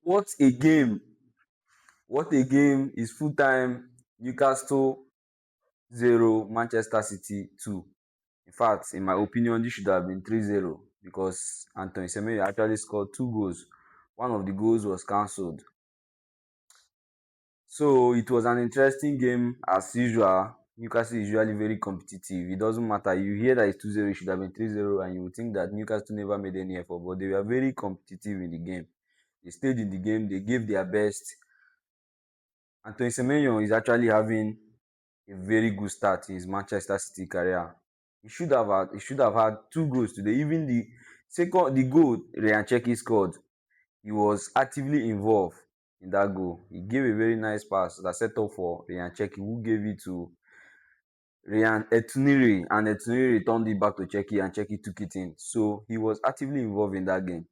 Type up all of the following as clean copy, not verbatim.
What a game! What a game is full time Newcastle 0 Manchester City 2. In fact, in my opinion, this should have been 3-0 because Anthony Semenyo actually scored two goals. One of the goals was cancelled. So it was an interesting game as usual. Newcastle is usually very competitive. It doesn't matter. You hear that it's 2-0, it should have been 3-0, and you would think that Newcastle never made any effort, but they were very competitive in the game. They stayed in the game, they gave their best. Anthony Semenyo is actually having a very good start in his Manchester City career. He should have had two goals today. Even the goal Ryan Cherki scored, he was actively involved in that goal. He gave a very nice pass that set up for Ryan Cherki, who gave it to Ryan Etuniri, and Etuniri returned it back to Cherki, and Cherki took it in. So he was actively involved in that game.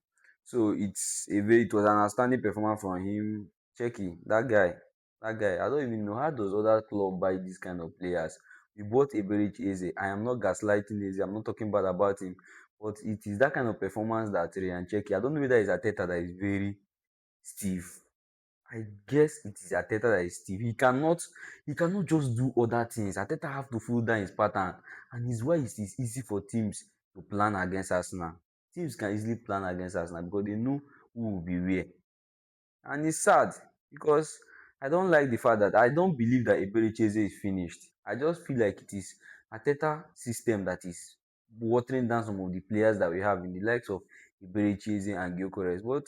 So it was an outstanding performance from him. Cherki, that guy. I don't even know how does other club buy these kind of players. We bought Eberich Eze. I am not gaslighting Eze. I'm not talking bad about him, but it is that kind of performance that Ryan Cherki. I don't know whether it's Ateta that is very stiff. I guess it is Ateta that is stiff. He cannot just do other things. Ateta have to follow down his pattern, and it's why it is easy for teams to plan against Arsenal. Teams can easily plan against Arsenal because they know who will be where. And it's sad because I don't like the fact that I don't believe that Eberechieze is finished. I just feel like it is Ateta system that is watering down some of the players that we have in the likes of Eberechieze and Gyökeres. But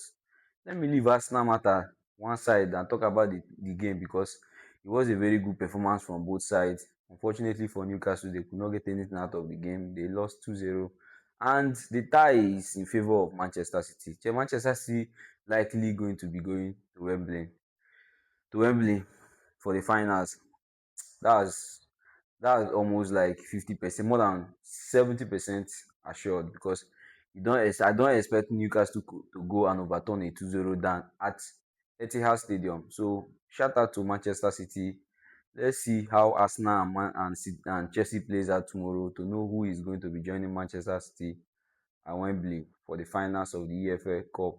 let me leave Arsenal matter one side and talk about the game because it was a very good performance from both sides. Unfortunately for Newcastle, they could not get anything out of the game. They lost 2-0, and the tie is in favour of Manchester City. Manchester City likely going to be going to Wembley for the finals. That's that's almost like 50%, more than 70% assured because I don't expect Newcastle to go and overturn a 2-0 down at Etihad Stadium. So shout out to Manchester City. Let's see how Arsenal and Chelsea plays out tomorrow to know who is going to be joining Manchester City at Wembley for the finals of the EFL Cup